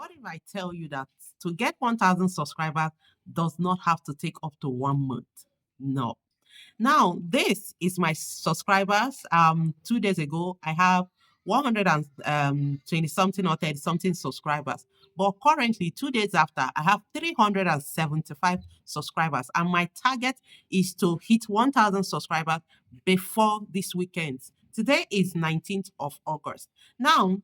What if I tell you that to get 1,000 subscribers does not have to take up to 1 month? No. Now, this is my subscribers. 2 days ago, I have 120 something or 30 something subscribers. But currently, 2 days after, I have 375 subscribers. And my target is to hit 1,000 subscribers before this weekend. Today is 19th of August. Now,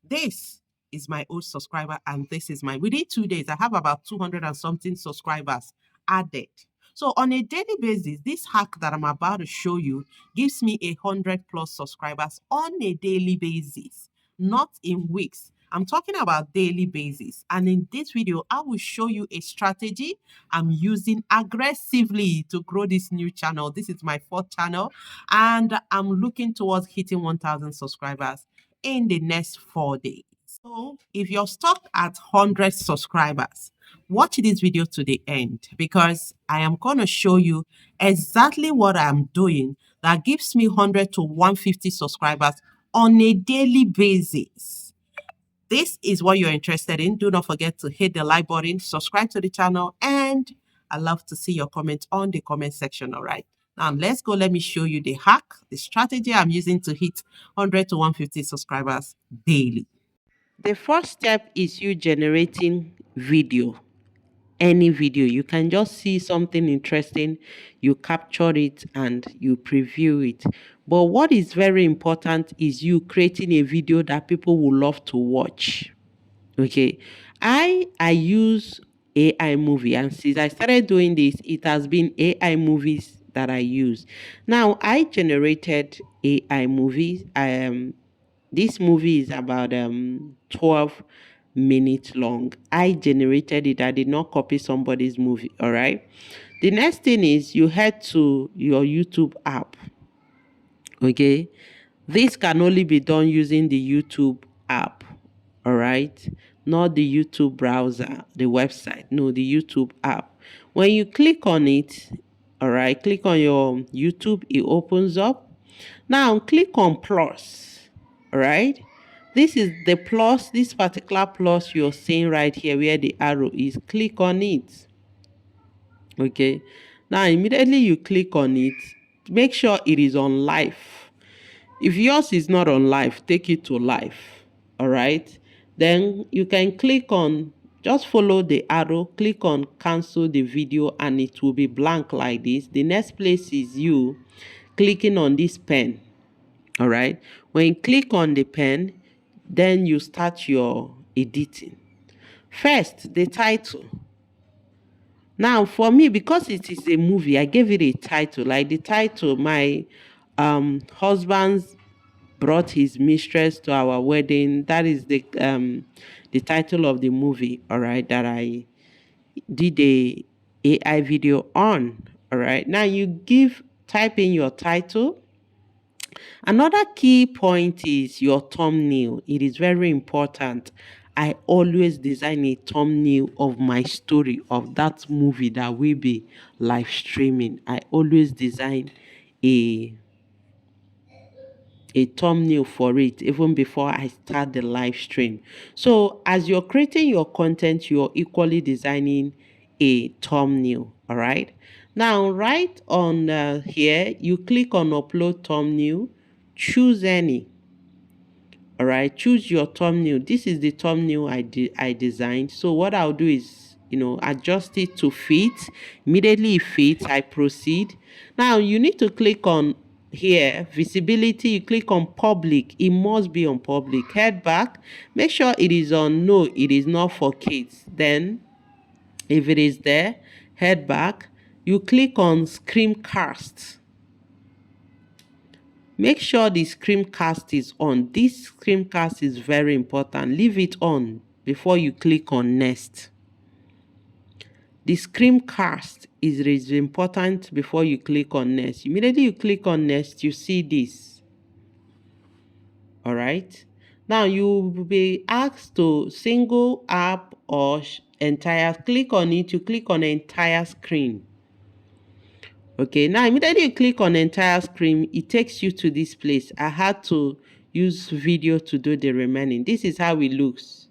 this is my old subscriber, and this is my within 2 days, I have about 200 and something subscribers added. So on a daily basis, this hack that I'm about to show you gives me 100+ subscribers on a daily basis, not in weeks. I'm talking about daily basis. And in this video, I will show you a strategy I'm using aggressively to grow this new channel. This is my fourth channel, and I'm looking towards hitting 1,000 subscribers in the next 4 days. So if you're stuck at 100 subscribers, watch this video to the end, because I am going to show you exactly what I'm doing that gives me 100 to 150 subscribers on a daily basis. This is what you're interested in. Do not forget to hit the like button, subscribe to the channel, and I love to see your comments on the comment section. All right. Now let's go. Let me show you the hack, the strategy I'm using to hit 100 to 150 subscribers daily. The first step is you generating video. Any video, you can just see something interesting, you capture it and you preview it. But what is very important is you creating a video that people will love to watch. Okay, I use AI movie, and since I started doing this, it has been AI movies that I use. Now I generated AI movies. This movie is about 12 minutes long. I generated it. I did not copy somebody's movie. All right. The next thing is you head to your YouTube app. Okay. This can only be done using the YouTube app. All right. Not the YouTube browser, the website. No, the YouTube app. When you click on it, all right, click on your YouTube, it opens up. Now click on plus. All right. This is the plus, this particular plus you're seeing right here where the arrow is. Click on it. Okay. Now immediately you click on it. Make sure it is on live. If yours is not on live, take it to live. All right. Then you can click on, just follow the arrow, click on cancel the video, and it will be blank like this. The next place is you clicking on this pen. All right. When you click on the pen, then you start your editing. First, the title. Now, for me, because it is a movie, I gave it a title. Like the title, my husband's brought his mistress to our wedding. That is the title of the movie. All right, that I did a AI video on. All right. Now you type in your title. Another key point is your thumbnail. It is very important. I always design a thumbnail of my story, of that movie that will be live streaming. I always design a thumbnail for it even before I start the live stream. So as you're creating your content, you're equally designing a thumbnail. All right. Now, right on here, you click on upload thumbnail, choose any. All right, choose your thumbnail. This is the thumbnail I designed. So what I'll do is, adjust it to fit. Immediately it fits, I proceed. Now you need to click on here, visibility. You click on public. It must be on public. Head back. Make sure it is on no, it is not for kids. Then if it is there, head back. You click on screencast. Make sure the screencast is on. This screencast is very important. Leave it on before you click on next. The screencast is important before you click on next. Immediately you click on next, you see this. All right. Now you will be asked to single app or entire. Click on it. You click on entire screen. Okay, now immediately you click on entire screen, it takes you to this place. I had to use video to do the remaining. This is how it looks.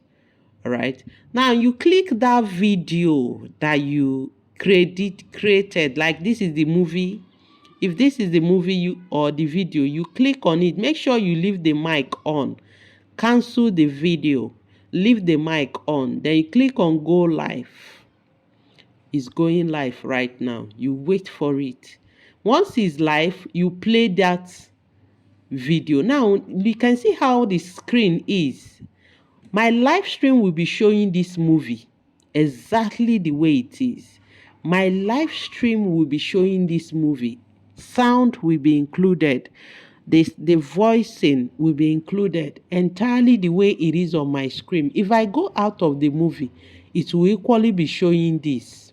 All right. Now you click that video that you created. Like this is the movie. If this is the movie you or the video, you click on it. Make sure you leave the mic on. Cancel the video. Leave the mic on. Then you click on go live. It's going live right now. You wait for it. Once it's live, you play that video. Now you can see how the screen is. My live stream will be showing this movie exactly the way it is. My live stream will be showing this movie. Sound will be included. The voicing will be included entirely the way it is on my screen. If I go out of the movie, it will equally be showing this.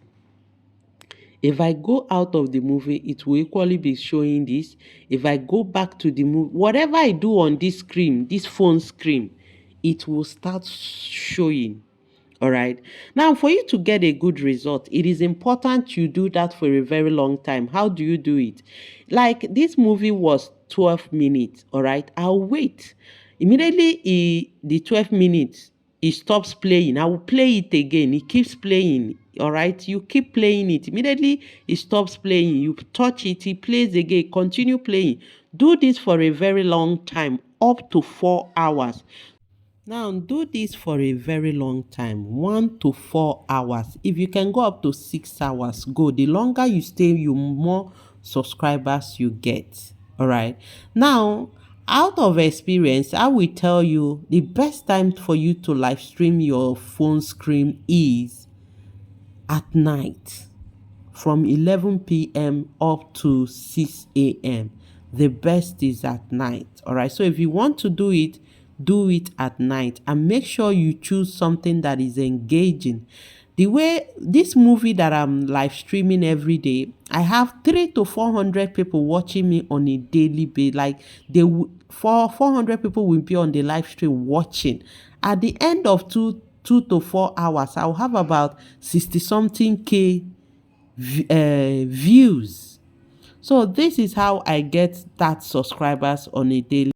If I go out of the movie, it will equally be showing this. If I go back to the movie, whatever I do on this screen, this phone screen, it will start showing. All right. Now, for you to get a good result, it is important you do that for a very long time. How do you do it? Like this movie was 12 minutes. All right. I'll wait. Immediately, the 12 minutes, it stops playing. I will play it again. It keeps playing. All right. You keep playing it. Immediately, it stops playing. You touch it, it plays again. Continue playing. Do this for a very long time, up to 4 hours. Now, do this for a very long time, 1 to 4 hours. If you can go up to 6 hours, go. The longer you stay, you more subscribers you get. All right. Now, out of experience, I will tell you the best time for you to live stream your phone screen is at night from 11 p.m. up to 6 a.m. The best is at night. All right. So if you want to do it at night and make sure you choose something that is engaging. The way this movie that I'm live streaming every day, I have 300 to 400 people watching me on a daily basis. Like for 400 people will be on the live stream watching. At the end of 2 to 4 hours, I'll have about 60 something K views. So this is how I get that subscribers on a daily